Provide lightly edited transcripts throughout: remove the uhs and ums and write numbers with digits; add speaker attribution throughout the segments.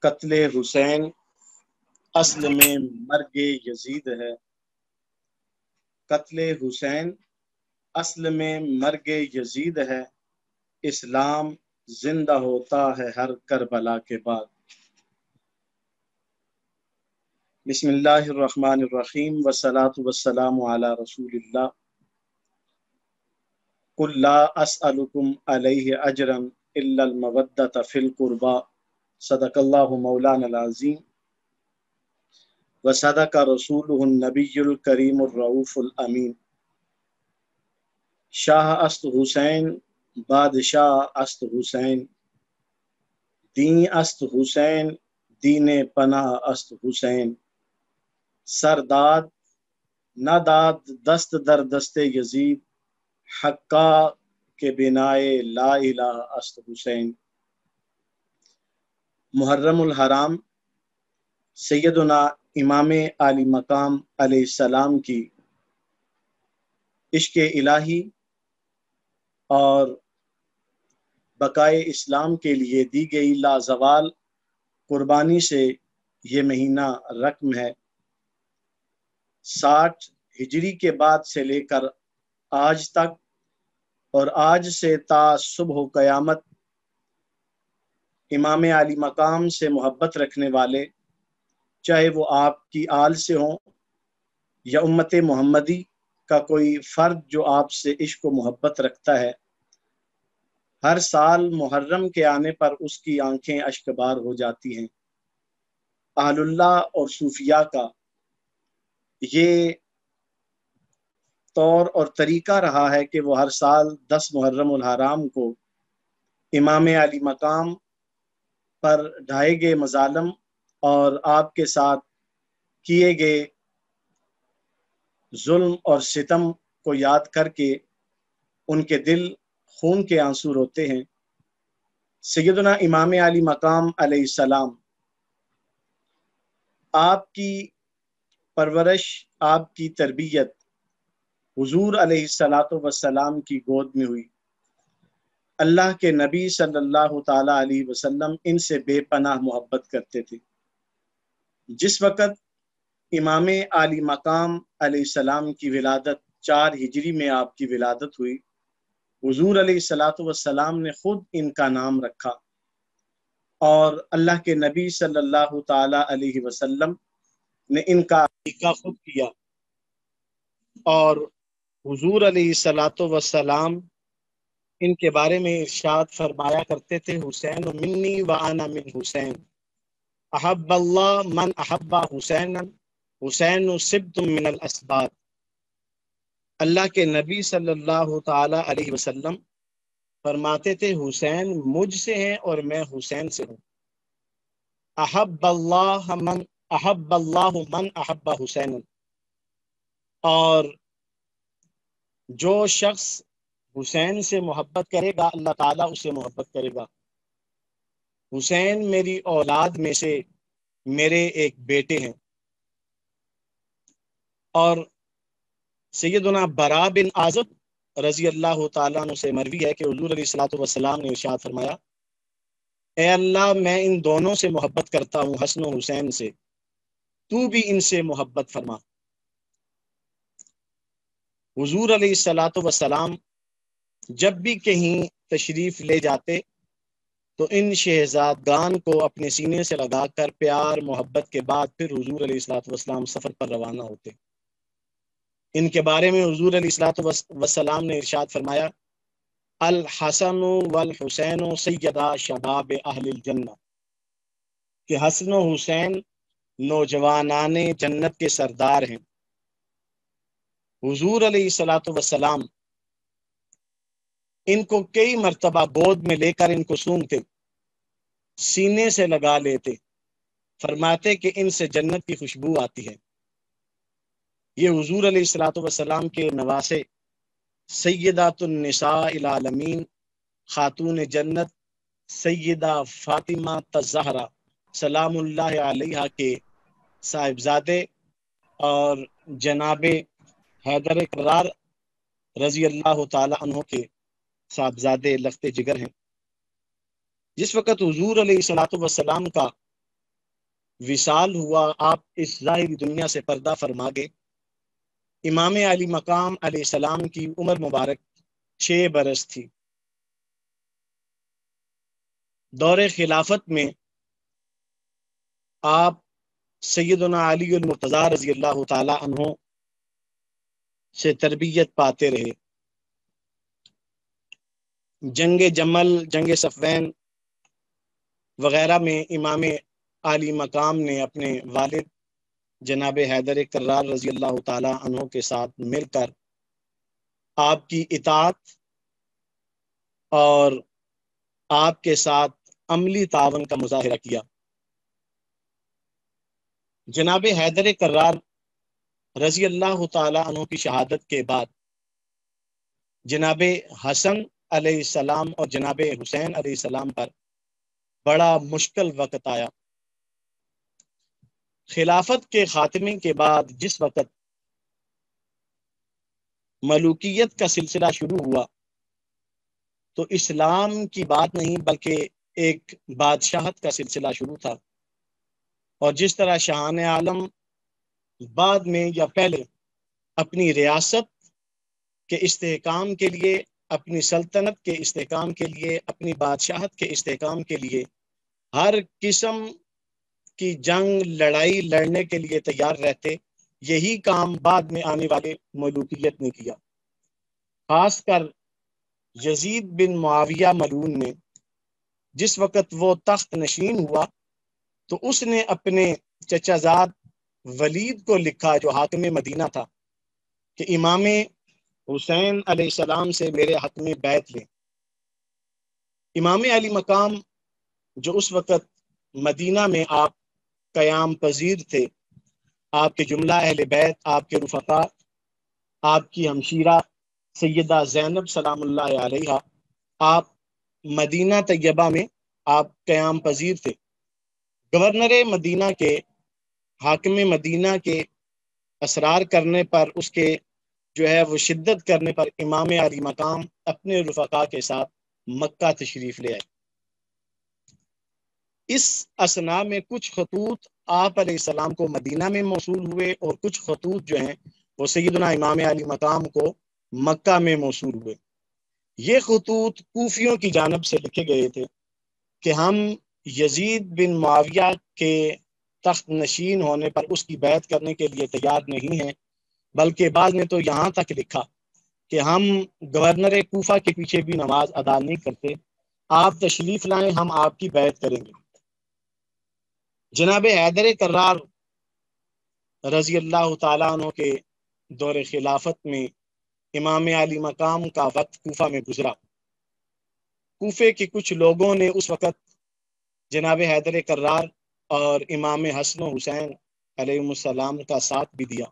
Speaker 1: قتل حسین اصل میں مرگ یزید ہے۔ قتل حسین اصل میں مرگ یزید ہے، اسلام زندہ ہوتا ہے ہر کربلا کے بعد۔ بسم اللہ الرحمن الرحیم والصلاة والسلام علی رسول اللہ۔ قل لا اسألکم علیہ اجرا الا المودۃ فی القربى، صدق اللہ مولانا العظیم وصدق رسولہ النبی الکریم الرؤوف الامین۔ شاہ است حسین بادشاہ است حسین، دین است حسین دین پناہ است حسین، سرداد نہ داد دست در دست یزید، حقا کے بنائے لا الہ است حسین۔ محرم الحرام سیدنا امام علی مقام علیہ السلام کی عشق الہی اور بقائے اسلام کے لیے دی گئی لازوال قربانی سے یہ مہینہ رقم ہے۔ 60 ہجری کے بعد سے لے کر آج تک اور آج سے تا صبح قیامت امام علی مقام سے محبت رکھنے والے، چاہے وہ آپ کی آل سے ہوں یا امت محمدی کا کوئی فرد جو آپ سے عشق و محبت رکھتا ہے، ہر سال محرم کے آنے پر اس کی آنکھیں اشکبار ہو جاتی ہیں۔ اہل اللہ اور صوفیاء کا یہ طور اور طریقہ رہا ہے کہ وہ ہر سال 10 محرم الحرام کو امام علی مقام پر ڈھائے گئے مظالم اور آپ کے ساتھ کیے گئے ظلم اور ستم کو یاد کر کے ان کے دل خون کے آنسو روتے ہیں۔ سیدنا امام علی مقام علیہ السلام، آپ کی پرورش، آپ کی تربیت حضور علیہ السلام کی گود میں ہوئی۔ اللہ کے نبی صلی اللہ تعالی علیہ وسلم ان سے بے پناہ محبت کرتے تھے۔ جس وقت امام علی مقام علیہ السلام کی ولادت 4 ہجری میں آپ کی ولادت ہوئی، حضور علیہ السلام نے خود ان کا نام رکھا اور اللہ کے نبی صلی اللہ تعالی علیہ وسلم نے ان کا عقیقہ خود کیا، اور حضور علیہ السلام ان کے بارے میں ارشاد فرمایا کرتے تھے، حسین منی وانا من حسین، احب اللہ من احب حسین، حسین سبت من الاسباط۔ اللہ کے نبی صلی اللہ تعالی علیہ وسلم فرماتے تھے، حسین مجھ سے ہیں اور میں حسین سے ہوں۔ احب اللہ من احب حسین، اور جو شخص حسین سے محبت کرے گا اللہ تعالیٰ اسے محبت کرے گا۔ حسین میری اولاد میں سے میرے ایک بیٹے ہیں۔ اور سیدنا برا بن عازب رضی اللہ تعالیٰ عنہ سے مروی ہے کہ حضور علیہ السلام نے ارشاد فرمایا، اے اللہ میں ان دونوں سے محبت کرتا ہوں، حسن و حسین سے، تو بھی ان سے محبت فرما۔ حضور علیہ السلام جب بھی کہیں تشریف لے جاتے تو ان شہزادگان کو اپنے سینے سے لگا کر پیار محبت کے بعد پھر حضور علیہ السلام سفر پر روانہ ہوتے۔ ان کے بارے میں حضور علیہ السلام نے ارشاد فرمایا، الحسن والحسین سیدا شباب اہل الجنہ، کہ حسن و حسین نوجوانان جنت کے سردار ہیں۔ حضور علیہ السلام ان کو کئی مرتبہ گود میں لے کر ان کو سونگتے، سینے سے لگا لیتے، فرماتے کہ ان سے جنت کی خوشبو آتی ہے۔ یہ حضور علیہ السلام کے نواسے سیدات النساء العالمین، خاتون جنت سیدہ فاطمہ الزہرا سلام اللہ علیہا کے صاحبزادے اور جناب حیدر کرار رضی اللہ تعالی عنہ کے صاحبزادے لخت جگر ہیں۔ جس وقت حضور علیہ السلام کا وصال ہوا، آپ اس ظاہری دنیا سے پردہ فرما گئے۔ امام علی مقام علیہ السلام کی عمر مبارک 6 برس تھی۔ دور خلافت میں آپ سیدنا علی المرتضیٰ رضی اللہ تعالی عنہ سے تربیت پاتے رہے۔ جنگ جمل، جنگ صفین وغیرہ میں امام علی مقام نے اپنے والد جناب حیدر کرار رضی اللہ تعالی عنہ کے ساتھ مل کر آپ کی اطاعت اور آپ کے ساتھ عملی تعاون کا مظاہرہ کیا۔ جناب حیدر کرار رضی اللہ تعالی عنہ کی شہادت کے بعد جناب حسن علیہ السلام اور جناب حسین علیہ السلام پر بڑا مشکل وقت آیا۔ خلافت کے خاتمے کے بعد جس وقت ملوکیت کا سلسلہ شروع ہوا تو اسلام کی بات نہیں بلکہ ایک بادشاہت کا سلسلہ شروع تھا، اور جس طرح شاہان عالم بعد میں یا پہلے اپنی ریاست کے استحکام کے لیے، اپنی سلطنت کے استحکام کے لیے، اپنی بادشاہت کے استحکام کے لیے ہر قسم کی جنگ لڑائی لڑنے کے لیے تیار رہتے، یہی کام بعد میں آنے والے ملوکیت نے کیا۔ خاص کر یزید بن معاویہ ملعون نے جس وقت وہ تخت نشین ہوا تو اس نے اپنے چچا زاد ولید کو لکھا جو حاکم مدینہ تھا کہ امام حسین علیہ السلام سے میرے حق میں بیعت لیں۔ امام علی مقام جو اس وقت مدینہ میں آپ قیام پذیر تھے، آپ کے جملہ اہل بیت، آپ کے رفقا، آپ کی ہمشیرہ سیدہ زینب سلام اللہ علیہا، آپ مدینہ طیبہ میں آپ قیام پذیر تھے۔ گورنر مدینہ کے، حاکم مدینہ کے اسرار کرنے پر، اس کے جو ہے وہ شدت کرنے پر امام علی مقام اپنے رفقا کے ساتھ مکہ تشریف لے آئے۔ اس اثناء میں کچھ خطوط آپ علیہ السلام کو مدینہ میں موصول ہوئے اور کچھ خطوط جو ہیں وہ سیدنا امام علی مقام کو مکہ میں موصول ہوئے۔ یہ خطوط کوفیوں کی جانب سے لکھے گئے تھے کہ ہم یزید بن معاویہ کے تخت نشین ہونے پر اس کی بیعت کرنے کے لیے تیار نہیں ہیں، بلکہ بعد میں تو یہاں تک لکھا کہ ہم گورنر کوفہ کے پیچھے بھی نماز ادا نہیں کرتے، آپ تشریف لائیں، ہم آپ کی بیعت کریں گے۔ جناب حیدر کرار رضی اللہ تعالیٰ عنہ کے دور خلافت میں امام علی مقام کا وقت کوفہ میں گزرا۔ کوفے کے کچھ لوگوں نے اس وقت جناب حیدر کرار اور امام حسن و حسین علیہ السلام کا ساتھ بھی دیا،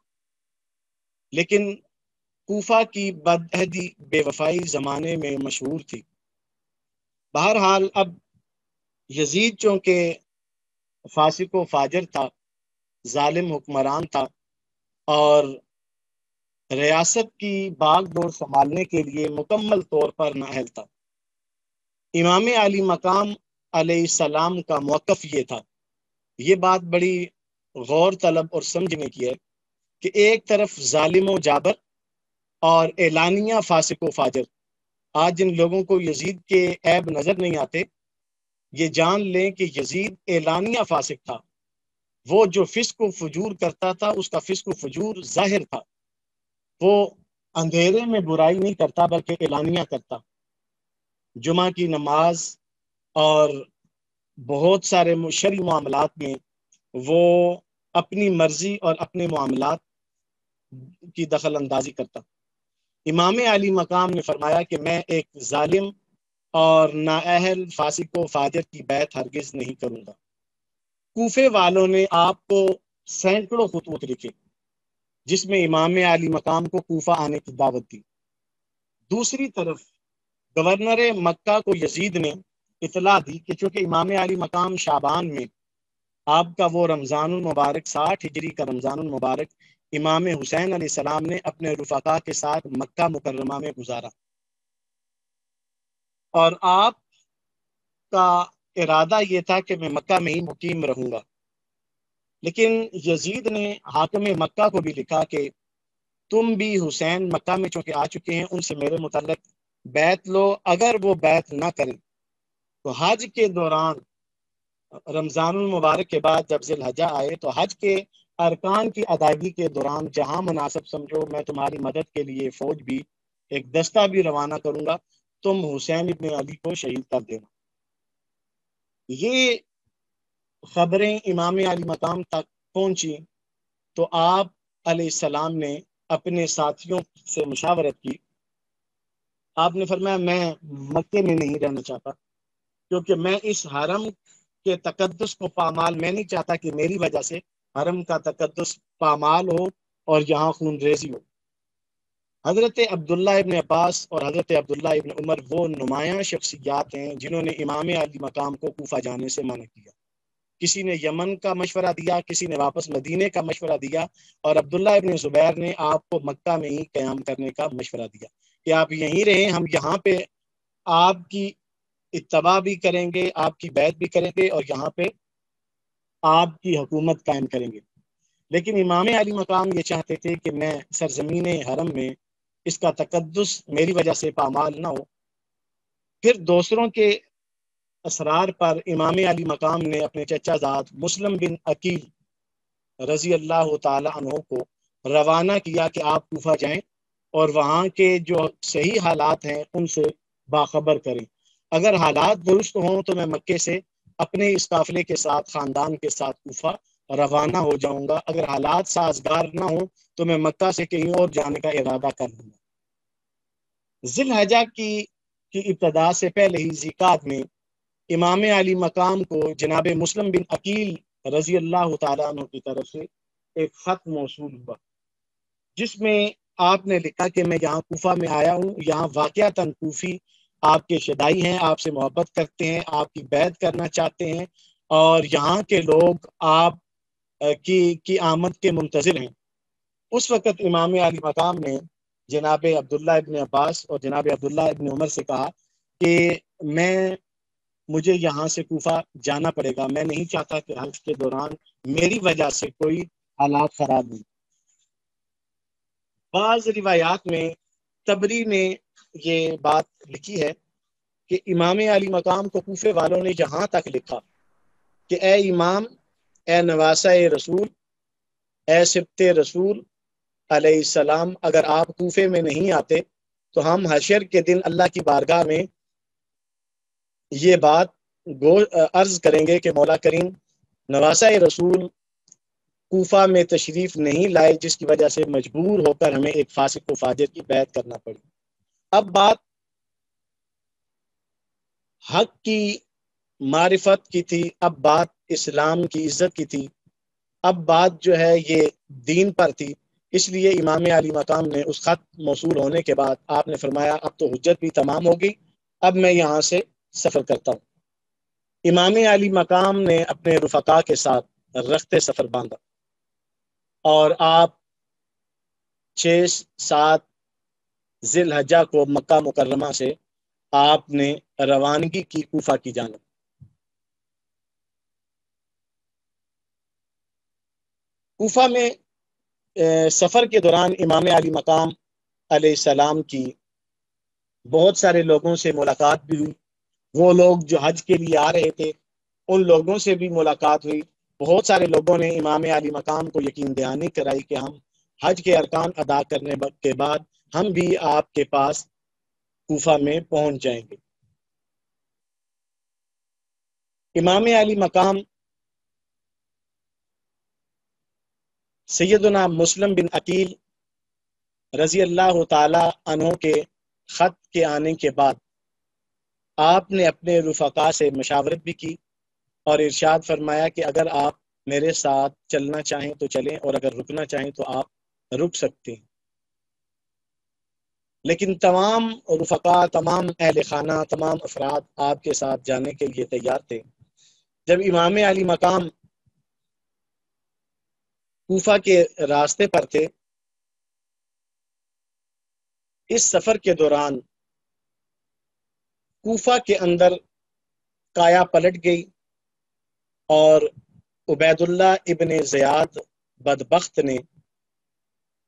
Speaker 1: لیکن کوفہ کی بدعہدی بے وفائی زمانے میں مشہور تھی۔ بہرحال اب یزید چونکہ فاسق و فاجر تھا، ظالم حکمران تھا، اور ریاست کی باغ ڈور سنبھالنے کے لیے مکمل طور پر نااہل تھا۔ امام علی مقام علیہ السلام کا موقف یہ تھا، یہ بات بڑی غور طلب اور سمجھنے کی ہے کہ ایک طرف ظالم و جابر اور اعلانیہ فاسق و فاجر، آج جن لوگوں کو یزید کے عیب نظر نہیں آتے، یہ جان لیں کہ یزید اعلانیہ فاسق تھا۔ وہ جو فسق و فجور کرتا تھا اس کا فسق و فجور ظاہر تھا، وہ اندھیرے میں برائی نہیں کرتا بلکہ اعلانیہ کرتا۔ جمعہ کی نماز اور بہت سارے شرعی معاملات میں وہ اپنی مرضی اور اپنے معاملات کی دخل اندازی کرتا۔ امام علی مقام نے فرمایا کہ میں ایک ظالم اور نااہل فاسق و فاجر کی بیعت ہرگز نہیں کروں گا۔ کوفے والوں نے آپ کو سینکڑوں خطوط لکھے جس میں امام علی مقام کو کوفہ آنے کی دعوت دی۔ دوسری طرف گورنر مکہ کو یزید نے اطلاع دی کہ چونکہ امام علی مقام شعبان میں آپ کا وہ رمضان المبارک 60 ہجری کا رمضان المبارک امام حسین علیہ السلام نے اپنے رفقا کے ساتھ مکہ مکرمہ میں گزارا، اور آپ کا ارادہ یہ تھا کہ میں مکہ میں ہی مقیم رہوں گا، لیکن یزید نے حاکم مکہ کو بھی لکھا کہ تم بھی حسین مکہ میں چونکہ آ چکے ہیں ان سے میرے متعلق بیعت لو، اگر وہ بیعت نہ کریں تو حج کے دوران رمضان المبارک کے بعد جب ذی الحجہ آئے تو حج کے ارکان کی ادائیگی کے دوران جہاں مناسب سمجھو میں تمہاری مدد کے لیے فوج بھی ایک دستہ بھی روانہ کروں گا، تم حسین ابن علی کو شہید کر دینا۔ یہ خبریں امام علی مقام تک پہنچی تو آپ علیہ السلام نے اپنے ساتھیوں سے مشاورت کی۔ آپ نے فرمایا میں مکے میں نہیں رہنا چاہتا، کیونکہ میں اس حرم کے تقدس کو پامال، میں نہیں چاہتا کہ میری وجہ سے حرم کا تقدس پامال ہو اور یہاں خون ریزی ہو۔ حضرت عبداللہ ابن عباس اور حضرت عبداللہ ابن عمر وہ نمایاں شخصیات ہیں جنہوں نے امام علی مقام کو کوفہ جانے سے منع کیا۔ کسی نے یمن کا مشورہ دیا، کسی نے واپس مدینے کا مشورہ دیا، اور عبداللہ ابن زبیر نے آپ کو مکہ میں ہی قیام کرنے کا مشورہ دیا کہ آپ یہیں رہیں، ہم یہاں پہ آپ کی اتباع بھی کریں گے، آپ کی بیعت بھی کریں گے اور یہاں پہ آپ کی حکومت قائم کریں گے۔ لیکن امام علی مقام یہ چاہتے تھے کہ میں سرزمین حرم میں اس کا تقدس میری وجہ سے پامال نہ ہو۔ پھر دوسروں کے اسرار پر امام علی مقام نے اپنے چچا زاد مسلم بن عقیل رضی اللہ تعالی عنہ کو روانہ کیا کہ آپ کوفہ جائیں اور وہاں کے جو صحیح حالات ہیں ان سے باخبر کریں۔ اگر حالات درست ہوں تو میں مکے سے اپنے اس قافلے کے ساتھ، خاندان کے ساتھ کوفہ روانہ ہو جاؤں گا، اگر حالات سازگار نہ ہوں تو میں مکہ سے کہیں اور جانے کا ارادہ کر لوں گا۔ ذی الحجہ کی ابتدا سے پہلے ہی ذیقعد میں امام علی مقام کو جناب مسلم بن عقیل رضی اللہ تعالیٰ عنہ کی طرف سے ایک خط موصول ہوا جس میں آپ نے لکھا کہ میں یہاں کوفہ میں آیا ہوں، یہاں واقعتاً کوفی آپ کے شدائی ہیں، آپ سے محبت کرتے ہیں، آپ کی بیعت کرنا چاہتے ہیں اور یہاں کے لوگ آپ کی آمد کے منتظر ہیں۔ اس وقت امام علی مقام نے جناب عبداللہ ابن عباس اور جناب عبداللہ ابن عمر سے کہا کہ مجھے یہاں سے کوفہ جانا پڑے گا، میں نہیں چاہتا کہ حج کے دوران میری وجہ سے کوئی حالات خراب ہوں۔ بعض روایات میں تبری نے یہ بات لکھی ہے کہ امام علی مقام کو کوفے والوں نے یہاں تک لکھا کہ اے امام، اے نواسہ رسول، اے سبط رسول علیہ السلام، اگر آپ کوفے میں نہیں آتے تو ہم حشر کے دن اللہ کی بارگاہ میں یہ بات عرض کریں گے کہ مولا کریم نواسہ رسول کوفہ میں تشریف نہیں لائے، جس کی وجہ سے مجبور ہو کر ہمیں ایک فاسق و فاجر کی بیعت کرنا پڑی۔ اب بات حق کی معرفت کی تھی، اب بات اسلام کی عزت کی تھی، اب بات جو ہے یہ دین پر تھی۔ اس لیے امام علی مقام نے اس خط موصول ہونے کے بعد آپ نے فرمایا اب تو حجت بھی تمام ہوگی، اب میں یہاں سے سفر کرتا ہوں۔ امام علی مقام نے اپنے رفقا کے ساتھ رخت سفر باندھا اور آپ 6-7 ذی الحجہ کو مکہ مکرمہ سے آپ نے روانگی کی کوفہ کی جانب۔ کوفہ میں سفر کے دوران امام علی مقام علیہ السلام کی بہت سارے لوگوں سے ملاقات بھی ہوئی، وہ لوگ جو حج کے لیے آ رہے تھے ان لوگوں سے بھی ملاقات ہوئی۔ بہت سارے لوگوں نے امام علی مقام کو یقین دہانی کرائی کہ ہم حج کے ارکان ادا کرنے کے بعد ہم بھی آپ کے پاس کوفہ میں پہنچ جائیں گے۔ امام علی مقام سیدنا مسلم بن عقیل رضی اللہ تعالی عنہ کے خط کے آنے کے بعد آپ نے اپنے رفقا سے مشاورت بھی کی اور ارشاد فرمایا کہ اگر آپ میرے ساتھ چلنا چاہیں تو چلیں اور اگر رکنا چاہیں تو آپ رک سکتے ہیں۔ لیکن تمام رفقا، تمام اہل خانہ، تمام افراد آپ کے ساتھ جانے کے لیے تیار تھے۔ جب امام علی مقام کوفہ کے راستے پر تھے، اس سفر کے دوران کوفہ کے اندر کایا پلٹ گئی اور عبید اللہ ابن زیاد بدبخت نے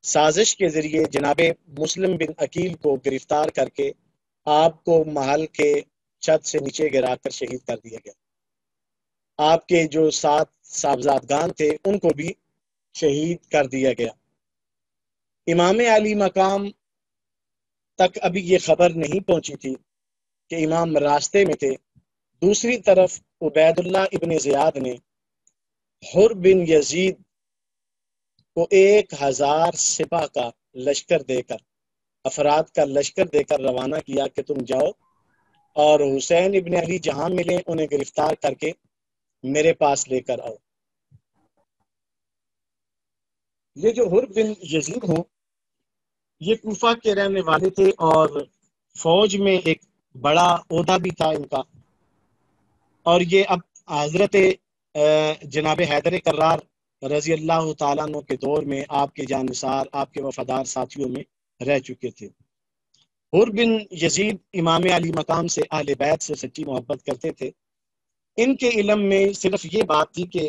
Speaker 1: سازش کے ذریعے جناب مسلم بن عقیل کو گرفتار کر کے آپ کو محل کے چھت سے نیچے گرا کر شہید کر دیا گیا۔ آپ کے جو 7 صاحبزادگان تھے ان کو بھی شہید کر دیا گیا۔ امام علی مقام تک ابھی یہ خبر نہیں پہنچی تھی کہ امام راستے میں تھے۔ دوسری طرف عبید اللہ ابن زیاد نے حر بن یزید کو 1000 سپاہ کا لشکر دے کر، افراد کا لشکر دے کر روانہ کیا کہ تم جاؤ اور حسین ابن علی جہاں ملے انہیں گرفتار کر کے میرے پاس لے کر آؤ۔ یہ جو حر بن یزید ہیں یہ کوفہ کے رہنے والے تھے اور فوج میں ایک بڑا عہدہ بھی تھا ان کا، اور یہ اب حضرت جناب حیدر کرار رضی اللہ تعالیٰ عنہ کے دور میں آپ کے جانثار، آپ کے وفادار ساتھیوں میں رہ چکے تھے۔ حر بن یزید امام علی مقام سے اہل بیت سے سچی محبت کرتے تھے۔ ان کے علم میں صرف یہ بات تھی کہ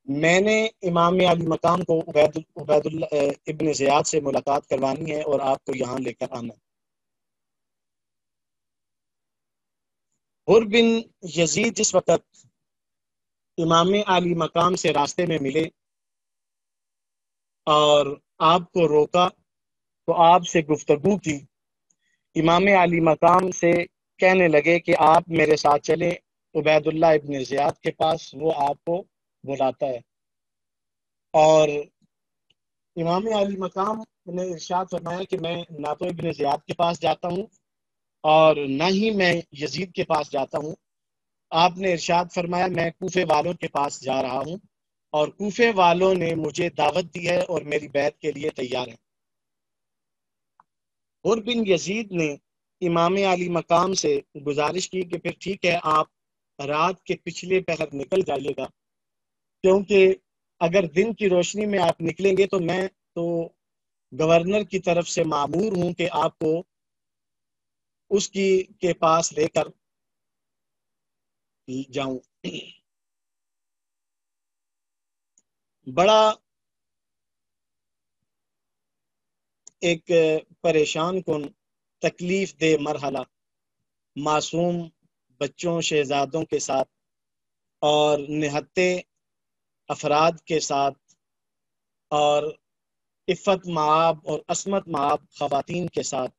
Speaker 1: میں نے امام علی مقام کو عبید اللہ ابن زیاد سے ملاقات کروانی ہے اور آپ کو یہاں لے کر آنا ہے۔ حر بن یزید جس وقت امام علی مقام سے راستے میں ملے اور آپ کو روکا تو آپ سے گفتگو کی، امام علی مقام سے کہنے لگے کہ آپ میرے ساتھ چلیں عبید اللہ ابن زیاد کے پاس، وہ آپ کو بلاتا ہے۔ اور امام علی مقام نے ارشاد فرمایا کہ میں نہ تو ابن زیاد کے پاس جاتا ہوں اور نہ ہی میں یزید کے پاس جاتا ہوں۔ آپ نے ارشاد فرمایا میں کوفے والوں کے پاس جا رہا ہوں اور کوفے والوں نے مجھے دعوت دی ہے اور میری بیعت کے لیے تیار ہیں۔ حر بن یزید نے امام علی مقام سے گزارش کی کہ پھر ٹھیک ہے آپ رات کے پچھلے پہر نکل جائیے گا، کیونکہ اگر دن کی روشنی میں آپ نکلیں گے تو میں تو گورنر کی طرف سے مامور ہوں کہ آپ کو اس کے پاس لے کر جاؤں۔ بڑا ایک پریشان کن تکلیف دہ مرحلہ معصوم بچوں شہزادوں کے ساتھ اور نہتے افراد کے ساتھ اور عفت مآب اور عصمت مآب خواتین کے ساتھ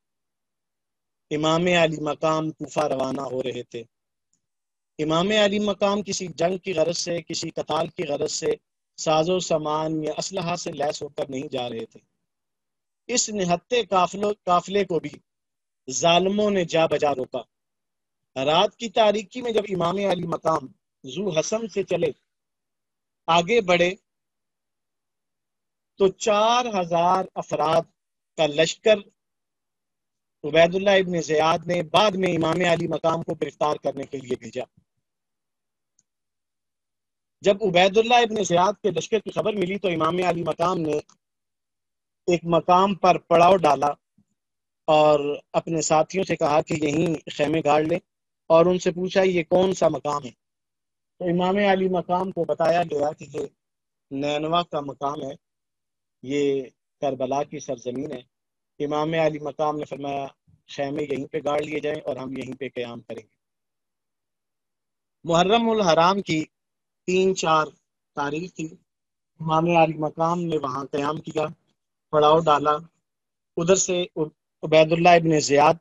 Speaker 1: امام علی مقام کوفہ روانہ ہو رہے تھے۔ امام علی مقام کسی جنگ کی غرض سے، کسی قتال کی غرض سے ساز و سامان یا اسلحہ سے لیس ہو کر نہیں جا رہے تھے۔ اس نہتے قافلے کو بھی ظالموں نے جا بجا روکا۔ رات کی تاریکی میں جب امام علی مقام ذو حسن سے چلے آگے بڑھے تو 4000 افراد کا لشکر عبید اللہ ابن زیاد نے بعد میں امام علی مقام کو گرفتار کرنے کے لیے بھیجا۔ جب عبید اللہ ابن زیاد کے لشکر کی خبر ملی تو امام علی مقام نے ایک مقام پر پڑاؤ ڈالا اور اپنے ساتھیوں سے کہا کہ یہیں خیمے گاڑ لیں، اور ان سے پوچھا یہ کون سا مقام ہے؟ تو امام علی مقام کو بتایا گیا کہ یہ نینوا کا مقام ہے، یہ کربلا کی سرزمین ہے۔ امام علی مقام نے فرمایا خیمے یہیں پہ گاڑ لیے جائیں اور ہم یہیں پہ قیام کریں گے۔ محرم الحرام کی 3-4 تاریخ تھی۔ امام علی مقام نے وہاں قیام کیا، پڑاؤ ڈالا۔ ادھر سے عبید اللہ ابن زیاد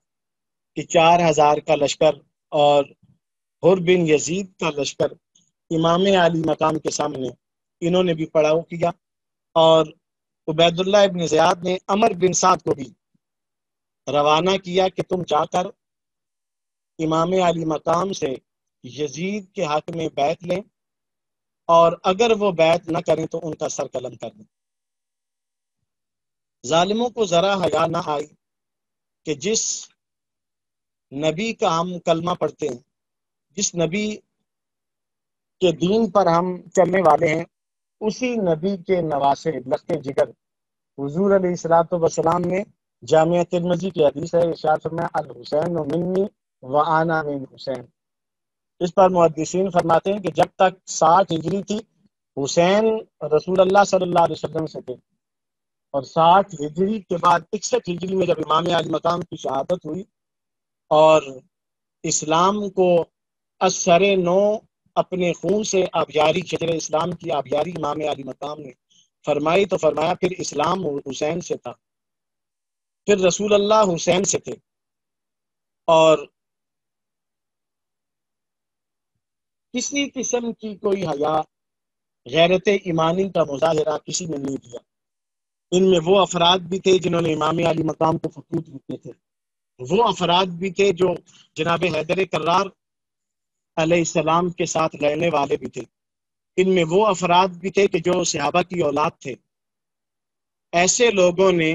Speaker 1: کی 4000 کا لشکر اور حر بن یزید کا لشکر امام علی مقام کے سامنے انہوں نے بھی پڑاؤ کیا، اور عبید اللہ ابن زیاد نے عمر بن سعد کو بھی روانہ کیا کہ تم جا کر امام علی مقام سے یزید کے حق میں بیعت لیں، اور اگر وہ بیعت نہ کریں تو ان کا سر قلم کر دیں۔ ظالموں کو ذرا حیا نہ آئی کہ جس نبی کا ہم کلمہ پڑھتے ہیں، جس نبی کے دین پر ہم چلنے والے ہیں، اسی نبی کے نواسے لخت جگر حضور علیہ الصلوۃ والسلام نے جامعہ ترمذی کی حدیث ہے، ارشاد فرمایا الحسین منی وانا من حسین۔ اس پر محدثین فرماتے ہیں کہ جب تک 60 ہجری تھی حسین رسول اللہ صلی اللہ علیہ وسلم سے تھے، اور 60 ہجری کے بعد 61 ہجری میں جب امام علی مقام کی شہادت ہوئی اور اسلام کو اثر نو اپنے خون سے آبیاری، شجر اسلام کی آبیاری امام علی مقام نے فرمائی، تو فرمایا پھر اسلام حسین سے تھا، پھر رسول اللہ حسین سے تھے، اور کسی قسم کی کوئی حیا، غیرت ایمانی کا مظاہرہ کسی نے نہیں کیا۔ ان میں وہ افراد بھی تھے جنہوں نے امام علی مقام کو فقود کیے تھے، وہ افراد بھی تھے جو جناب حیدر کرار علیہ السلام کے ساتھ لڑنے والے بھی تھے، ان میں وہ افراد بھی تھے کہ جو صحابہ کی اولاد تھے۔ ایسے لوگوں نے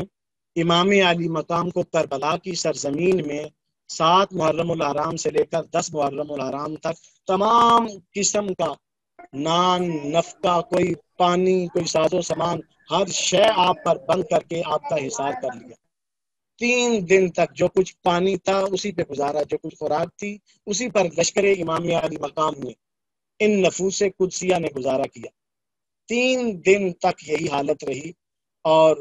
Speaker 1: امام علی مقام کو کربلا کی سرزمین میں 7 محرم الحرام سے لے کر 10 محرم الحرام تک تمام قسم کا نان، نفقہ، کوئی پانی، کوئی ساز و سامان، ہر شے آپ پر بند کر کے آپ کا حصار کر لیا۔ 3 دن تک جو کچھ پانی تھا اسی پہ گزارا، جو کچھ خوراک تھی اسی پر لشکر امام علی مقام نے، ان نفوس قدسیہ نے گزارا کیا۔ 3 دن تک یہی حالت رہی، اور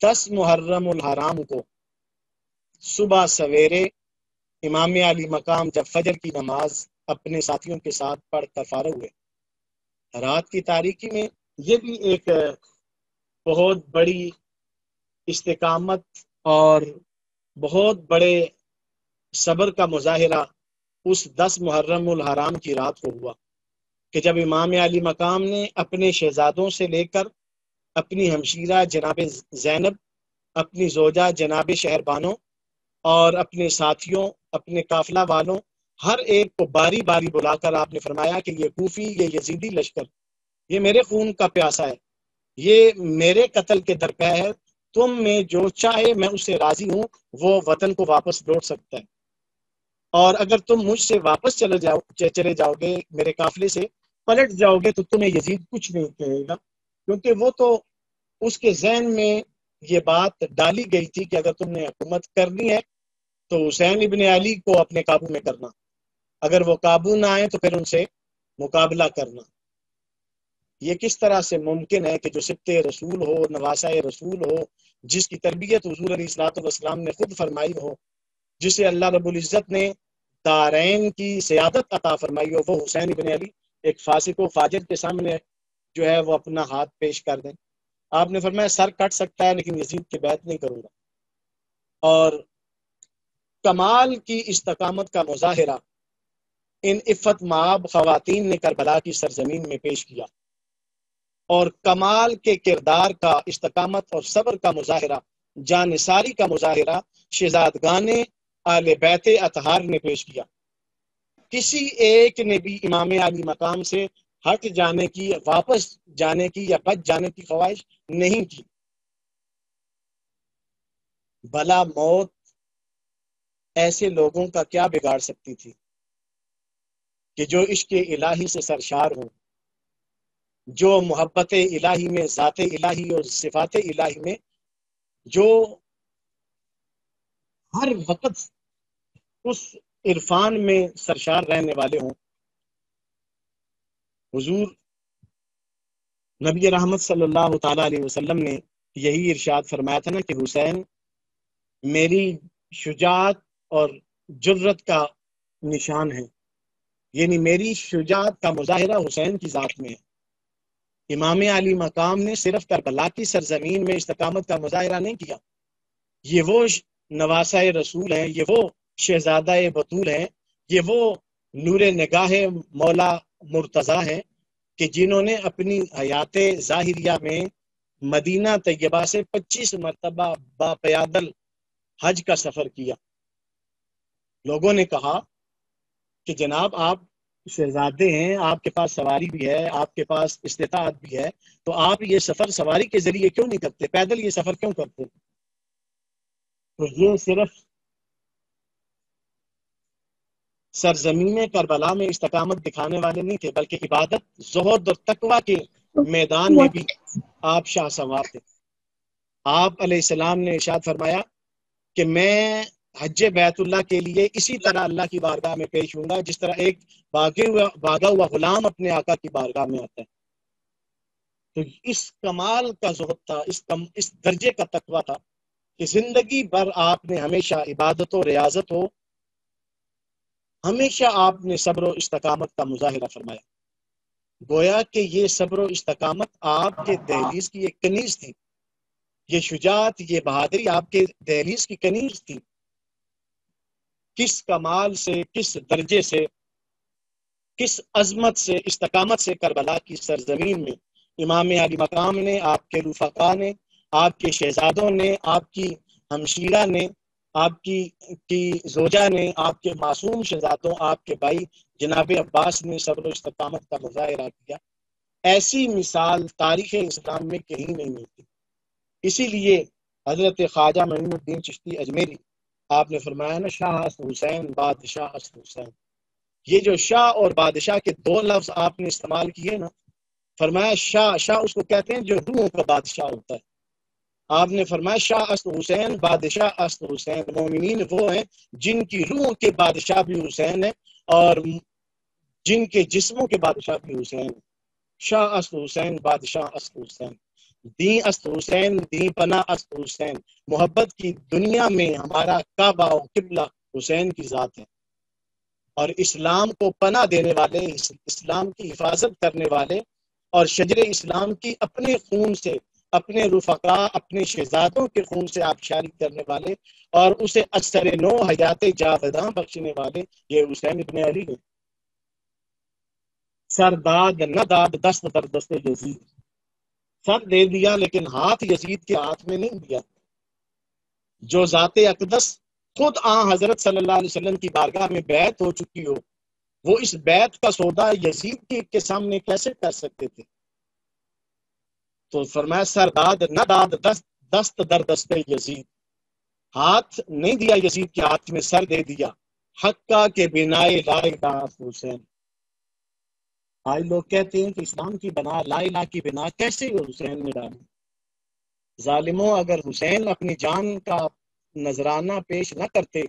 Speaker 1: 10 محرم الحرام کو صبح سویرے امام علی مقام جب فجر کی نماز اپنے ساتھیوں کے ساتھ پڑھ کر فارغ ہوئے، رات کی تاریکی میں، یہ بھی ایک بہت بڑی استقامت اور بہت بڑے صبر کا مظاہرہ اس 10 محرم الحرام کی رات کو ہوا کہ جب امام علی مقام نے اپنے شہزادوں سے لے کر اپنی ہمشیرہ جناب زینب، اپنی زوجہ جناب شہربانو، اور اپنے ساتھیوں، اپنے قافلہ والوں، ہر ایک کو باری باری بلا کر آپ نے فرمایا کہ یہ کوفی، یہ یزیدی لشکر، یہ میرے خون کا پیاسا ہے، یہ میرے قتل کے درپے ہے، تم میں جو چاہے میں اس سے راضی ہوں، وہ وطن کو واپس لوٹ سکتا ہے، اور اگر تم مجھ سے واپس چلے جاؤ گے، میرے قافلے سے پلٹ جاؤ گے، تو تمہیں یزید کچھ نہیں کہے گا، کیونکہ وہ تو اس کے ذہن میں یہ بات ڈالی گئی تھی کہ اگر تم نے حکومت کرنی ہے تو حسین ابن علی کو اپنے قابو میں کرنا، اگر وہ قابو نہ آئے تو پھر ان سے مقابلہ کرنا۔ یہ کس طرح سے ممکن ہے کہ جو سبط رسول ہو، نواسہ رسول ہو، جس کی تربیت حضور علیہ الصلوۃ والسلام نے خود فرمائی ہو، جسے اللہ رب العزت نے دارین کی سیادت عطا فرمائی ہو، وہ حسین ابن علی ایک فاسق و فاجر کے سامنے جو ہے وہ اپنا ہاتھ پیش کر دیں۔ آپ نے فرمایا سر کٹ سکتا ہے لیکن یزید کی بیعت نہیں کروں گا۔ اور کمال کی استقامت کا مظاہرہ ان عفت مآب خواتین نے کربلا کی سرزمین میں پیش کیا، اور کمال کے کردار کا، استقامت اور صبر کا مظاہرہ، جانثاری کا مظاہرہ شہزادگان آل بیت اطہار نے پیش کیا۔ کسی ایک نے بھی امام علی مقام سے ہٹ جانے کی، واپس جانے کی یا بچ جانے کی خواہش نہیں کی۔ بھلا موت ایسے لوگوں کا کیا بگاڑ سکتی تھی کہ جو عشق الہی سے سرشار ہوں، جو محبت الہی میں، ذات الہی اور صفات الہی میں، جو ہر وقت اس عرفان میں سرشار رہنے والے ہوں۔ حضور نبی رحمت صلی اللہ تعالیٰ علیہ وسلم نے یہی ارشاد فرمایا تھا نا کہ حسین میری شجاعت اور جرت کا نشان ہے، یعنی میری شجاعت کا مظاہرہ حسین کی ذات میں ہے۔ امام علی مقام نے صرف کربلا کی سرزمین میں استقامت کا مظاہرہ نہیں کیا، یہ وہ نواسہ رسول ہیں، یہ وہ شہزادہ بطول ہیں، یہ وہ نور نگاہ مولا مرتضی ہیں کہ جنہوں نے اپنی حیات ظاہریہ میں مدینہ طیبہ سے 25 مرتبہ با پیادل حج کا سفر کیا۔ لوگوں نے کہا کہ جناب آپ شہزادے ہیں، آپ کے پاس سواری بھی ہے، آپ کے پاس استطاعت بھی ہے، تو آپ یہ سفر سواری کے ذریعے کیوں نہیں کرتے، پیدل یہ سفر کیوں کرتے؟ تو یہ صرف سرزمین کربلا میں استقامت دکھانے والے نہیں تھے، بلکہ عبادت، زہد اور تقوی کے میدان میں بھی آپ شاہ سوار تھے۔ آپ علیہ السلام نے ارشاد فرمایا کہ میں حج بیت اللہ کے لیے اسی طرح اللہ کی بارگاہ میں پیش ہوں گا جس طرح ایک بھاگا ہوا غلام اپنے آقا کی بارگاہ میں آتا ہے۔ تو اس کمال کا زہد تھا، اس درجے کا تقویٰ تھا کہ زندگی بھر آپ نے ہمیشہ عبادت و ریاضت ہو، ہمیشہ آپ نے صبر و استقامت کا مظاہرہ فرمایا. گویا کہ یہ صبر و استقامت آپ کے دہلیز کی ایک کنیز تھی، یہ شجاعت، یہ بہادری آپ کے دہلیز کی کنیز تھی. کس کمال سے، کس درجے سے، کس عظمت سے، استقامت سے کربلا کی سرزمین میں امام علی مقام نے، آپ کے رفقا نے، آپ کے شہزادوں نے، آپ کی ہمشیرہ نے، آپ کی زوجہ نے، آپ کے معصوم شہزادوں، آپ کے بھائی جناب عباس نے صبر و استقامت کا مظاہرہ کیا. ایسی مثال تاریخ اسلام میں کہیں نہیں ملتی. اسی لیے حضرت خواجہ معین الدین چشتی اجمیری، آپ نے فرمایا نا، شاہ است حسین بادشاہ است حسین. یہ جو شاہ اور بادشاہ کے دو لفظ آپ نے استعمال کیے نا، فرمایا شاہ اس کو کہتے ہیں جو روحوں کا بادشاہ ہوتا ہے. آپ نے فرمایا شاہ است حسین بادشاہ است حسین. مومنین وہ ہیں جن کی روحوں کے بادشاہ بھی حسین ہیں اور جن کے جسموں کے بادشاہ بھی حسین ہیں. شاہ است حسین بادشاہ است حسین. دین است حسین، دین پناہ است حسین. محبت کی دنیا میں ہمارا کعبہ و قبلہ حسین کی ذات ہے. اور اسلام کو پناہ دینے والے، اسلام کی حفاظت کرنے والے اور شجر اسلام کی اپنے خون سے، اپنے رفقا، اپنے شہزادوں کے خون سے آبشاری کرنے والے اور اسے اثر نو حیات جاوداں بخشنے والے یہ حسین ابن علی ہیں. سر داد نہ داد دست در دست یزید. سر دے دیا لیکن ہاتھ یزید کے ہاتھ میں نہیں دیا. جو ذات اقدس خود حضرت صلی اللہ علیہ وسلم کی بارگاہ میں بیعت ہو چکی ہو، وہ اس بیعت کا سودا یزید کے سامنے کیسے کر سکتے تھے؟ تو فرمایا سر داد نہ داد دست در دست یزید. ہاتھ نہیں دیا یزید کے ہاتھ میں، سر دے دیا. حقہ کے بنا لا الہ حسین. آج لوگ کہتے ہیں کہ اسلام کی بنا، لا الہ کی بنا کیسے حسین میں ڈالیں؟ ظالموں، اگر حسین اپنی جان کا نذرانہ پیش نہ کرتے،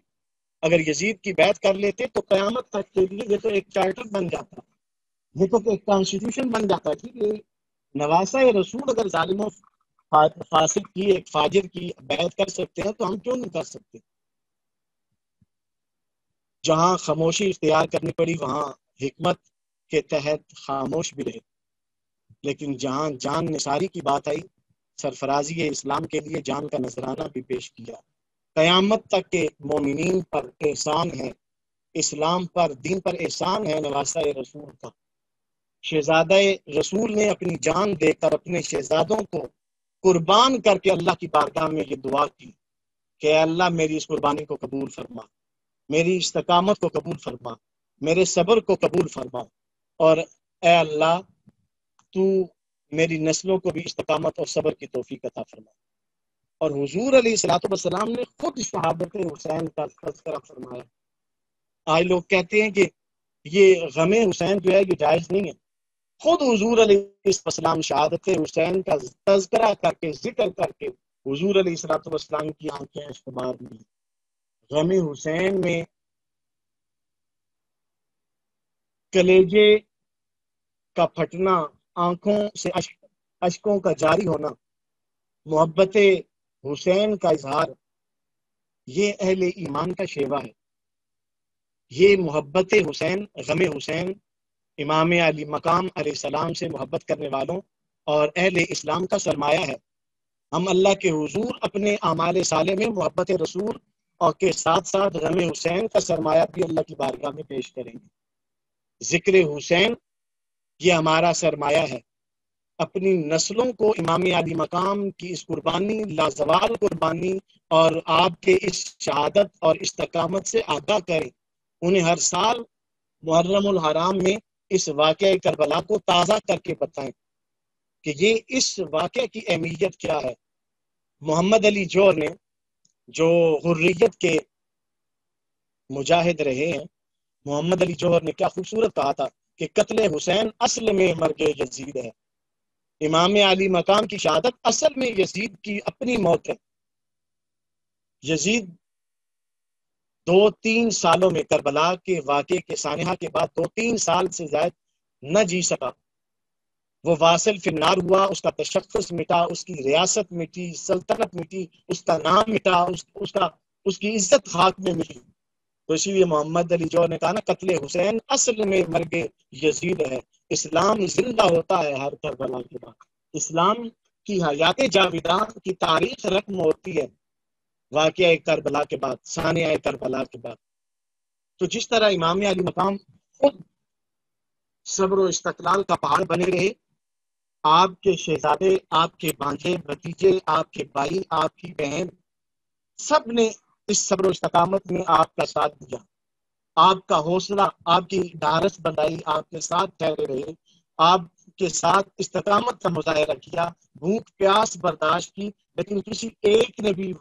Speaker 1: اگر یزید کی بیعت کر لیتے تو قیامت تک کے لیے یہ تو ایک چارٹر بن جاتا، یہ تو ایک کانسٹیٹیوشن بن جاتا کہ نواسہ رسول اگر ظالموں فاسق کی، ایک فاجر کی بیعت کر سکتے ہیں تو ہم کیوں نہیں کر سکتے؟ جہاں خاموشی اختیار کرنی پڑی وہاں حکمت کے تحت خاموش بھی رہے، لیکن جہاں جان نثاری کی بات آئی، سرفرازی اسلام کے لیے جان کا نذرانہ بھی پیش کیا. قیامت تک کے مومنین پر احسان ہے، اسلام پر، دین پر احسان ہے نواسہ رسول کا. شہزادہ رسول نے اپنی جان دے کر اپنے شہزادوں کو قربان کر کے اللہ کی بارگاہ میں یہ دعا کی کہ اے اللہ میری اس قربانی کو قبول فرما، میری استقامت کو قبول فرما، میرے صبر کو قبول فرما، اور اے اللہ تو میری نسلوں کو بھی استقامت اور صبر کی توفیق عطا فرما. اور حضور علیہ الصلوۃ والسلام نے خود شہادت حسین کا تذکرہ فرمایا. آج لوگ کہتے ہیں کہ یہ غم حسین جو ہے یہ جائز نہیں ہے. خود حضور علیہ السلام شہادت حسین کا تذکرہ کر کے، ذکر کر کے حضور علیہ الصلوۃ والسلام کی آنکھیں اشکبار ہوئی. غم حسین میں کلیجے کا پھٹنا، آنکھوں سے اشکوں کا جاری ہونا، محبت حسین کا اظہار، یہ اہل ایمان کا شیوا ہے. یہ محبت حسین، غم حسین، امام علی مقام علیہ السلام سے محبت کرنے والوں اور اہل اسلام کا سرمایہ ہے. ہم اللہ کے حضور اپنے اعمال صالح میں محبت رسول اور کے ساتھ ساتھ غم حسین کا سرمایہ بھی اللہ کی بارگاہ میں پیش کریں گے. ذکر حسین یہ ہمارا سرمایہ ہے. اپنی نسلوں کو امام علی مقام کی اس قربانی، لازوال قربانی اور آپ کے اس شہادت اور استقامت سے آگاہ کریں. انہیں ہر سال محرم الحرام میں اس واقعہ کربلا کو تازہ کر کے بتائیں کہ یہ اس واقعے کی اہمیت کیا ہے. محمد علی جوہر نے، جو حریت کے مجاہد رہے ہیں، محمد علی جوہر نے کیا خوبصورت کہا تھا کہ قتل حسین اصل میں مرگ یزید ہے. امام علی مقام کی شہادت اصل میں یزید کی اپنی موت ہے. یزید 2-3 سالوں میں کربلا کے واقعے کے سانحہ کے بعد 2-3 سال سے زائد نہ جی سکا.
Speaker 2: وہ واصل فی النار ہوا، اس کا تشخص مٹا، اس کی ریاست مٹی، سلطنت مٹی، اس کا نام مٹا، اس کی عزت خاک میں مٹی۔ تو اسی لیے محمد علی جوہر نے کہا نا، قتل حسین اصل میں مرگ یزید ہے، اسلام زندہ ہوتا ہے ہر کربلا کے بعد۔ اسلام کی حیات جاویداں کی تاریخ رقم ہوتی ہے واقعہ کربلا کے بعد، ثانیہ کربلا کے بعد۔ تو جس طرح امام علی مقام خود صبر و استقلال کا پہاڑ بنے رہے، آپ کے شہزادے، آپ کے بھانجے بھتیجے، آپ کے بھائی، آپ کی بہن، سب نے اس صبر و استقامت میں آپ کا ساتھ دیا، آپ کا حوصلہ، آپ کی ڈھارس بندائی، آپ کے ساتھ ٹھہرے رہے، آپ کے ساتھ استقامت کا مظاہرہ کیا، بھوک پیاس برداشت کی، لیکن کسی ایک نے بھی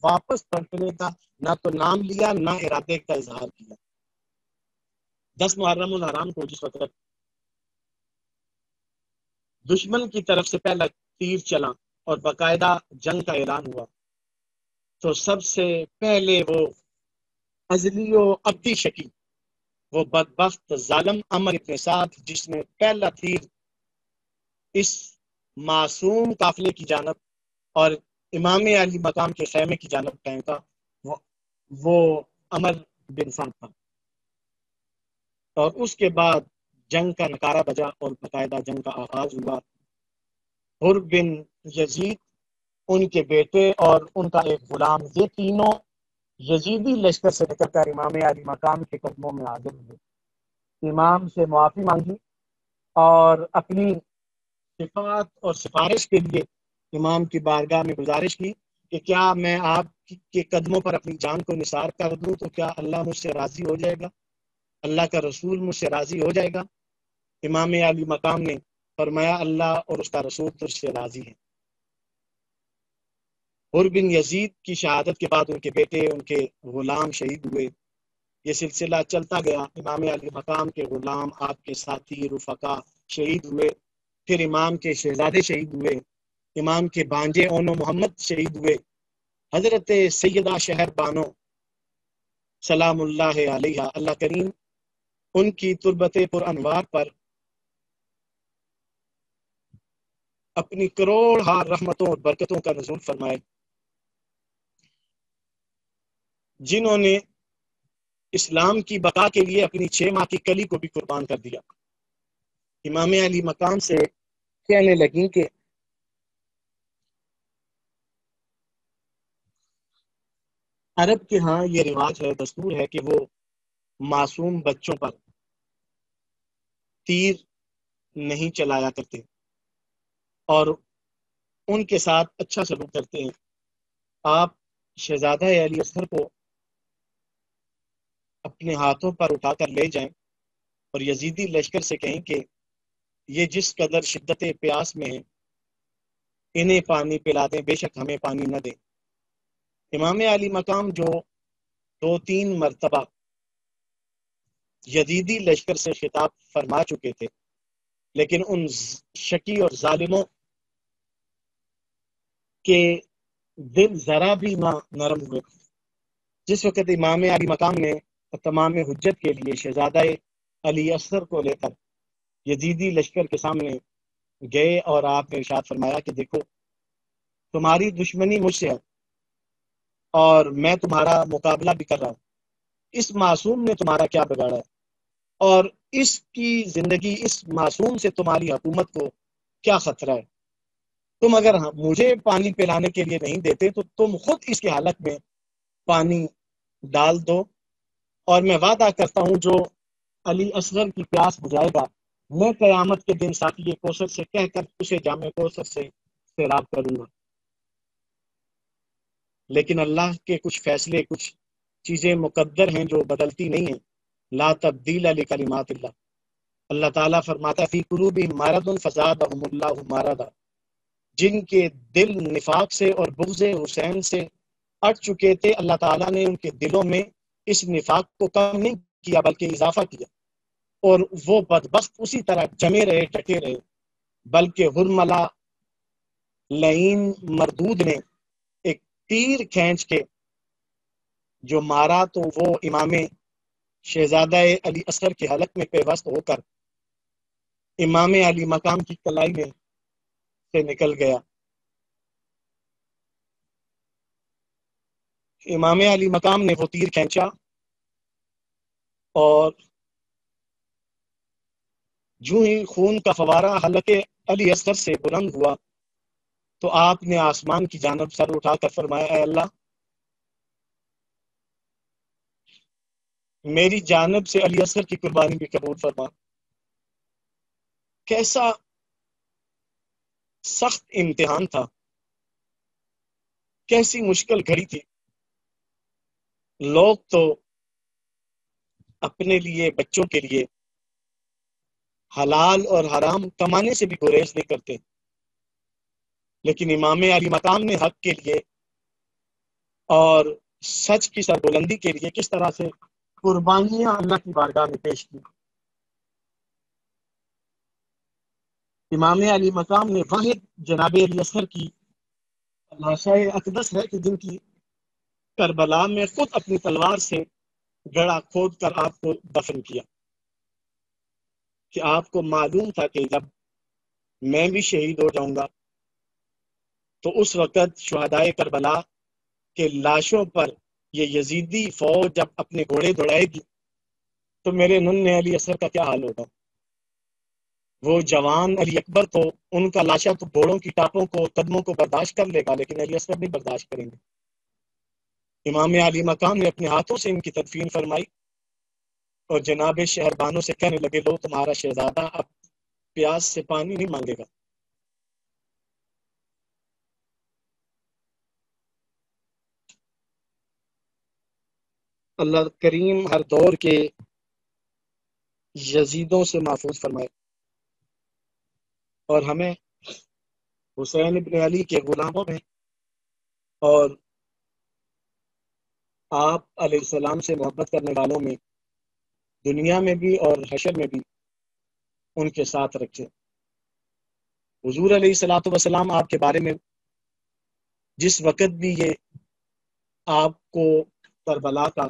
Speaker 2: واپس پلٹنے کا نہ تو نام لیا، نہ ارادے کا اظہار کیا۔ 10 محرم الحرام کو جس وقت دشمن کی طرف سے پہلا تیر چلا اور باقاعدہ جنگ کا اعلان ہوا، تو سب سے پہلے وہ ازلی و ابدی شکی، وہ بدبخت ظالم عمر ابن سعد، جس نے پہلا تیر اس معصوم قافلے کی جانب اور امام علی مقام کے خیمے کی جانب پھینکا، وہ عمر بن سعد تھا۔ اور اس کے بعد جنگ کا نکارہ بجا اور باقاعدہ جنگ کا آغاز ہوا۔ حر بن یزید، ان کے بیٹے اور ان کا ایک غلام، یہ تینوں یزیدی لشکر سے نکل کر امام علی مقام کے قدموں میں حاضر ہوئے، امام سے معافی مانگی اور اپنی شفاعت اور سفارش کے لیے امام کی بارگاہ میں گزارش کی کہ کیا میں آپ کے قدموں پر اپنی جان کو نثار کر دوں تو کیا اللہ مجھ سے راضی ہو جائے گا، اللہ کا رسول مجھ سے راضی ہو جائے گا؟ امام علی مقام نے فرمایا اللہ اور اس کا رسول تجھ سے راضی ہے۔ حر بن یزید کی شہادت کے بعد ان کے بیٹے، ان کے غلام شہید ہوئے، یہ سلسلہ چلتا گیا۔ امام علی مقام کے غلام، آپ کے ساتھی رفقا شہید ہوئے، پھر امام کے شہزادے شہید ہوئے، امام کے بانجے اون و محمد شہید ہوئے، حضرت سیدہ شہر بانو سلام اللہ علیہ، اللہ کریم ان کی تربت پر انوار پر اپنی کروڑ ہار رحمتوں اور برکتوں کا نزول فرمائے، جنہوں نے اسلام کی بقا کے لیے اپنی 6 ماہ کی کلی کو بھی قربان کر دیا۔ امام علی مقام سے کہنے لگیں کہ عرب کے ہاں یہ رواج ہے، دستور ہے کہ وہ معصوم بچوں پر تیر نہیں چلایا کرتے اور ان کے ساتھ اچھا سلوک کرتے ہیں۔ آپ شہزادہ علی اصغر کو اپنے ہاتھوں پر اٹھا کر لے جائیں اور یزیدی لشکر سے کہیں کہ یہ جس قدر شدت پیاس میں ہیں انہیں پانی پلا دیں، بے شک ہمیں پانی نہ دیں۔ امام علی مقام جو 2-3 مرتبہ یزیدی لشکر سے خطاب فرما چکے تھے، لیکن ان شکی اور ظالموں کے دل ذرا بھی نہ نرم ہوئے۔ جس وقت امام علی مقام نے تمام حجت کے لیے شہزادہ علی اصغر کو لے کر یزیدی لشکر کے سامنے گئے اور آپ نے ارشاد فرمایا کہ دیکھو تمہاری دشمنی مجھ سے ہے اور میں تمہارا مقابلہ بھی کر رہا ہوں، اس معصوم نے تمہارا کیا بگاڑا ہے اور اس کی زندگی، اس معصوم سے تمہاری حکومت کو کیا خطرہ ہے؟ تم اگر مجھے پانی پلانے کے لیے نہیں دیتے تو تم خود اس کے حلق میں پانی ڈال دو، اور میں وعدہ کرتا ہوں جو علی اصغر کی پیاس بجھائے گا میں قیامت کے دن ساتھی کوثر سے کہہ کر اسے جامع کوثر سے سیراب کروں گا۔ لیکن اللہ کے کچھ فیصلے، کچھ چیزیں مقدر ہیں جو بدلتی نہیں ہیں۔ لا تبدیل لکلمات اللہ، اللہ تعالیٰ فرماتا فی قلوبہم مرض فزادہم اللہ مرضا، جن کے دل نفاق سے اور بغض حسین سے اٹ چکے تھے، اللہ تعالیٰ نے ان کے دلوں میں اس نفاق کو کم نہیں کیا بلکہ اضافہ کیا، اور وہ بدبخت اسی طرح جمے رہے، ڈٹے رہے، بلکہ حرملہ لعین مردود نے ایک تیر کھینچ کے جو مارا تو وہ امام شہزادہ علی اصغر کے حلق میں پیوست ہو کر امام علی مقام کی کلائی میں سے نکل گیا۔ امام علی مقام نے وہ تیر کھینچا اور جو ہی خون کا فوارہ حلق علی اصغر سے بلند ہوا تو آپ نے آسمان کی جانب سر اٹھا کر فرمایا، اے اللہ، میری جانب سے علی اصغر کی قربانی بھی قبول فرما۔ کیسا سخت امتحان تھا، کیسی مشکل گھڑی تھی۔ لوگ تو اپنے لیے، بچوں کے لیے حلال اور حرام کمانے سے بھی گریز نہیں کرتے، لیکن امام علی مقام نے حق کے لیے اور سچ کی سربلندی کے لیے کس طرح سے قربانیاں اللہ کی بارگاہ میں پیش کی۔ امام علی مقام نے واحد جناب علی اصغر کی لاشائے اقدس ہے کہ جن کی کربلا میں خود اپنی تلوار سے گڑھا کھود کر آپ کو دفن کیا، کہ آپ کو معلوم تھا کہ جب میں بھی شہید ہو جاؤں گا تو اس وقت شہدائے کربلا کے لاشوں پر یہ یزیدی فوج جب اپنے گھوڑے دوڑائے گی تو میرے ننھے علی اصغر کا کیا حال ہوگا۔ وہ جوان علی اکبر تو ان کا لاشا تو گھوڑوں کی ٹاپوں کو، قدموں کو برداشت کر لے گا، لیکن علی اصغر نہیں برداشت کریں گے۔ امام علی مقام نے اپنے ہاتھوں سے ان کی تدفین فرمائی اور جناب شہربانوں سے کہنے لگے، لو تمہارا شہزادہ اب پیاس سے پانی نہیں مانگے گا۔ اللہ کریم ہر دور کے یزیدوں سے محفوظ فرمائے اور ہمیں حسین ابن علی کے غلاموں میں اور آپ علیہ السلام سے محبت کرنے والوں میں دنیا میں بھی اور حشر میں بھی ان کے ساتھ رکھے۔ حضور علیہ الصلوۃ والسلام آپ کے بارے میں جس وقت بھی یہ آپ کو کربلا کا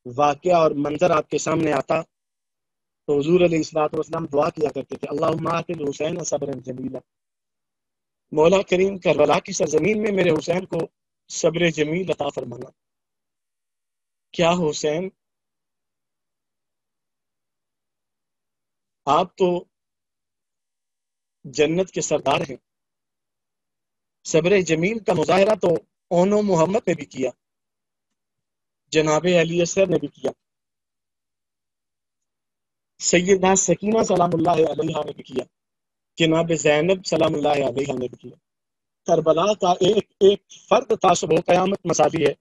Speaker 2: واقعہ اور منظر آپ کے سامنے آتا تو حضور علیہ الصلوۃ والسلام دعا کیا کرتے تھے، اللہم آتِ الحسین صبرا جمیلا، مولا کریم کربلا کی سرزمین میں میرے حسین کو صبر جمیل عطا فرمانا۔ کیا حسین، آپ تو جنت کے سردار ہیں، صبر جمیل کا مظاہرہ تو اونو محمد نے بھی کیا، جناب علی اصغر نے بھی کیا، سیدنا سکینہ سلام اللہ علیہا نے بھی کیا، جناب زینب سلام اللہ علیہا نے بھی کیا۔ کربلا کا ایک ایک فرد تھا صبح قیامت مساوی ہے۔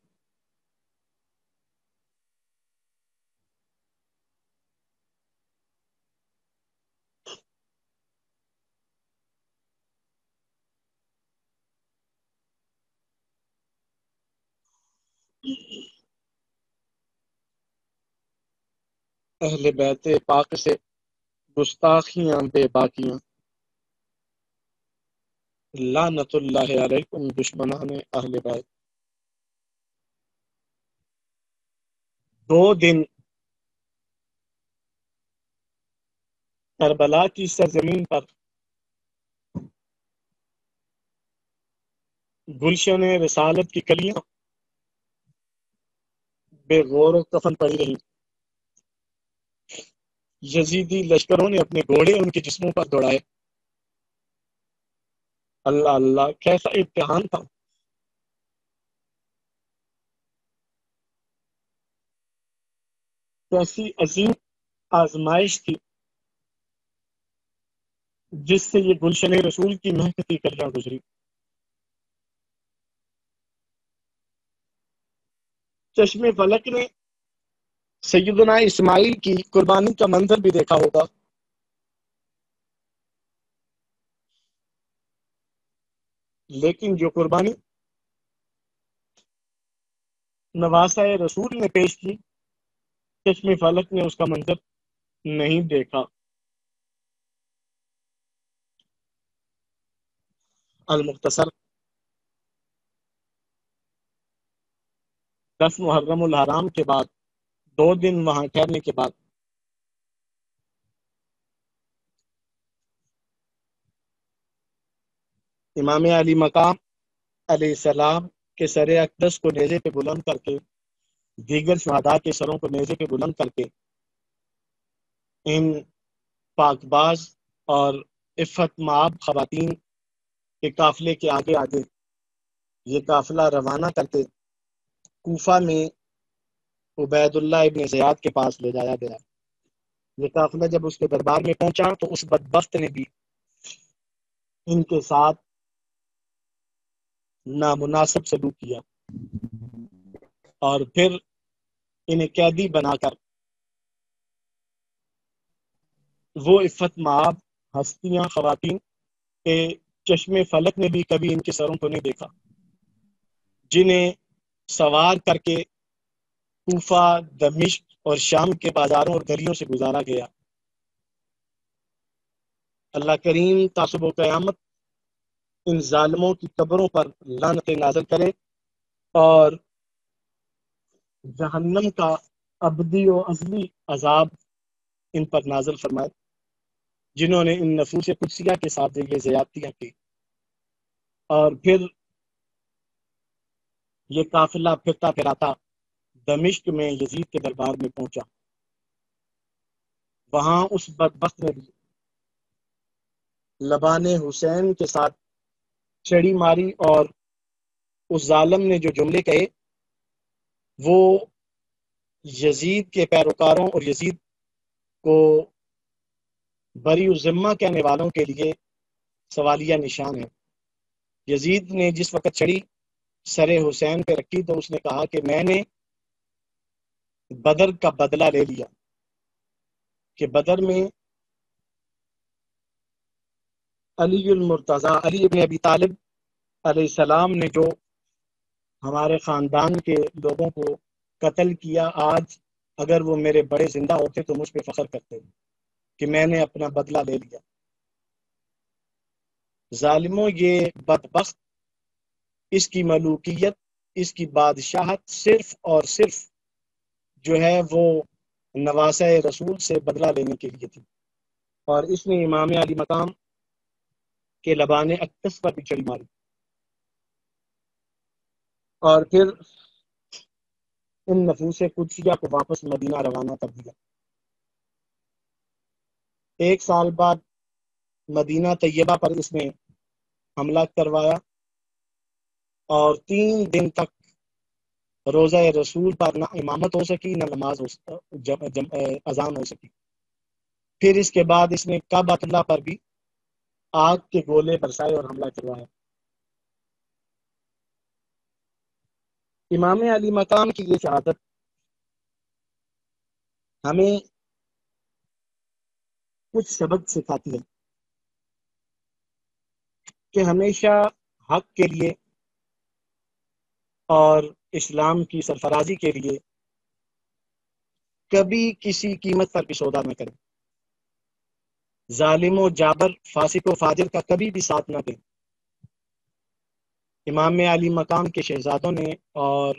Speaker 2: اہل بیت پاک سے گستاخیاں بے باکیاں، لعنت اللہ علیکم دشمنان اہل بیت۔ 2 دن کربلا کی سرزمین پر گلشن رسالت کی کلیاں بے غور و کفن پڑی رہی۔ یزیدی لشکروں نے اپنے گھوڑے ان کے جسموں پر دوڑائے۔ اللہ اللہ، کیسا امتحان تھا۔ کیسی عظیم آزمائش تھی جس سے یہ گلشن رسول کی مہکتی کلیاں گزری۔ چشم فلک نے سیدنا اسماعیل کی قربانی کا منظر بھی دیکھا ہوگا، لیکن جو قربانی نواسہ رسول نے پیش کی، چشم فلک نے اس کا منظر نہیں دیکھا۔ المختصر 10 محرم الحرام کے بعد 2 دن وہاں ٹھہرنے کے بعد امام علی مقام علیہ السلام کے سر اقدس کو نیزے پہ بلند کر کے، دیگر شہداء کے سروں کو نیزے پہ بلند کر کے، ان پاک باز اور عفت مآب خواتین کے قافلے کے آگے آگے یہ قافلہ روانہ کر کے کوفہ میں عبید اللہ ابن زیاد کے پاس لے جایا گیا۔ یہ قافلہ جب اس کے دربار میں پہنچا تو اس بدبخت نے بھی ان کے ساتھ نامناسب سلوک کیا اور پھر انہیں قیدی بنا کر وہ عفت مآب ہستیاں خواتین کے چشم فلک نے بھی کبھی ان کے سروں کو نہیں دیکھا، جنہیں سوار کر کے کوفہ، دمشق اور شام کے بازاروں اور گلیوں سے گزارا گیا۔ اللہ کریم تا صبح قیامت ان ظالموں کی قبروں پر لعنتیں نازل کرے اور جہنم کا ابدی و ازلی عذاب ان پر نازل فرمائے، جنہوں نے ان نفوس قدسیہ کے ساتھ یہ زیادتیاں کی۔ اور پھر یہ قافلہ پھرتا پھراتا دمشق میں یزید کے دربار میں پہنچا۔ وہاں اس بدبخت نے بھی لبان حسین کے ساتھ چھڑی ماری اور اس ظالم نے جو جملے کہے وہ یزید کے پیروکاروں اور یزید کو بری الذمہ کہنے والوں کے لیے سوالیہ نشان ہے۔ یزید نے جس وقت چھڑی سر حسین پہ رکھی تو اس نے کہا کہ میں نے بدر کا بدلہ لے لیا، کہ بدر میں علی المرتضیٰ، علی ابن ابی طالب علیہ السلام نے جو ہمارے خاندان کے لوگوں کو قتل کیا، آج اگر وہ میرے بڑے زندہ ہوتے تو مجھ پہ فخر کرتے کہ میں نے اپنا بدلہ لے لیا۔ ظالموں، یہ بدبخت، اس کی ملوکیت، اس کی بادشاہت صرف اور صرف جو ہے وہ نواسہ رسول سے بدلہ لینے کے لیے تھی، اور اس نے امام علی مقام کے لبان اقدس پر بھی چھڑی ماری اور پھر ان نفوس قدسیہ کو واپس مدینہ روانہ کر دیا۔ 1 سال بعد مدینہ طیبہ پر اس نے حملہ کروایا اور 3 دن تک روزہ رسول پر نہ امامت ہو سکی، نہ نماز اذان ہو سکی۔ پھر اس کے بعد اس نے کعبۃ اللہ پر بھی آگ کے گولے برسائے اور حملہ کروایا۔ امام علی مقام کی یہ شہادت ہمیں کچھ سبق سکھاتی ہے کہ ہمیشہ حق کے لیے اور اسلام کی سرفرازی کے لیے کبھی کسی قیمت پر بھی سودا نہ کریں، ظالم و جابر، فاسق و فاجر کا کبھی بھی ساتھ نہ دیں۔ امام علی مقام کے شہزادوں نے اور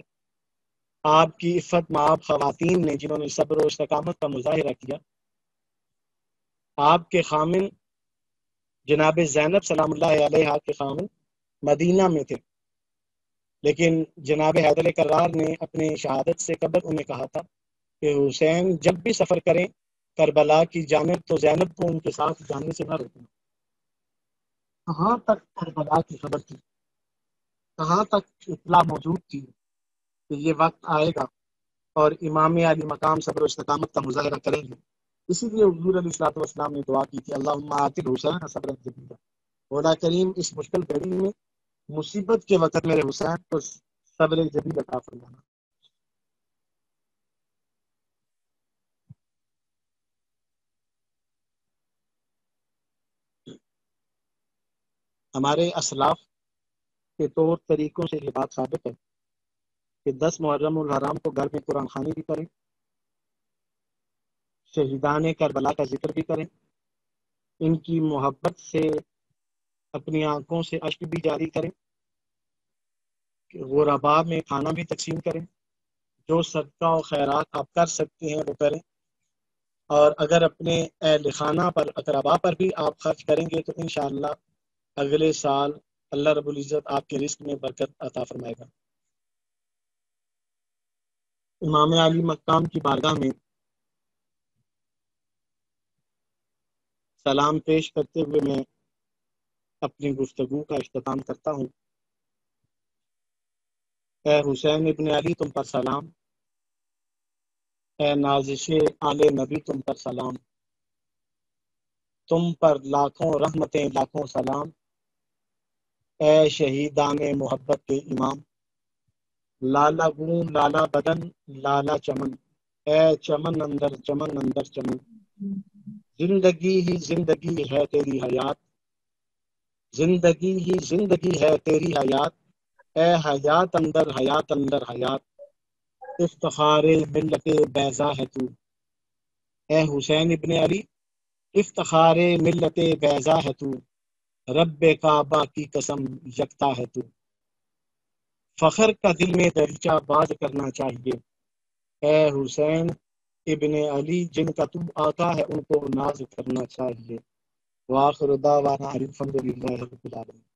Speaker 2: آپ کی عفت مآب خواتین نے جنہوں نے صبر و استقامت کا مظاہرہ کیا، آپ کے خامن جناب زینب سلام اللہ علیہا کے خامن مدینہ میں تھے، لیکن جناب حیدر کرار نے اپنے شہادت سے قبل انہیں کہا تھا کہ حسین جب بھی سفر کریں کربلا کی جانب تو زینب کو ان کے ساتھ جانے سے نہ روکنا۔ کہاں تک کربلا کی خبر تھی، کہاں تک اطلاع موجود تھی کہ یہ وقت آئے گا اور امام علی مقام صبر و استقامت کا مظاہرہ کریں گے۔ اسی لیے حضور علیہ الصلوۃ والسلام نے دعا کی تھی، اللہم آت الحسین صبرا جمیلا، مولا کریم اس مشکل گھڑی میں، مصیبت کے وقت میرے حسین کو صبر جمیل عطا فرمانا۔ ہمارے اسلاف کے طور طریقوں سے یہ بات ثابت ہے کہ 10 محرم الحرام کو گھر میں قرآن خوانی بھی کریں، شہیدان کربلا کا ذکر بھی کریں، ان کی محبت سے اپنی آنکھوں سے اشک بھی جاری کریں، غرباء میں کھانا بھی تقسیم کریں، جو صدقہ و خیرات آپ کر سکتے ہیں وہ کریں، اور اگر اپنے اہل خانہ پر، اقربا پر بھی آپ خرچ کریں گے تو انشاءاللہ اگلے سال اللہ رب العزت آپ کے رزق میں برکت عطا فرمائے گا۔ امام علی مقام کی بارگاہ میں سلام پیش کرتے ہوئے میں اپنی گفتگو کا اختتام کرتا ہوں۔ اے حسین ابن علی تم پر سلام، اے نازش آل نبی تم پر سلام، تم پر لاکھوں رحمتیں لاکھوں سلام، اے شہیدان محبت کے امام، لالا گون لالا بدن لالا چمن، اے چمن اندر چمن، زندگی ہی زندگی ہے تیری حیات، زندگی ہی زندگی ہے تیری حیات، اے حیات اندر حیات، افتخار ملت بیضا ہے تو، اے حسین ابن علی افتخار ملت بیضا ہے تو، رب کعبہ کی قسم یکتا ہے تو، فخر کا دل میں دریچہ باز کرنا چاہیے، اے حسین ابن علی جن کا تو آقا ہے ان کو ناز کرنا چاہیے۔ وآخر دعوانا الحمدللہ رب العالمین۔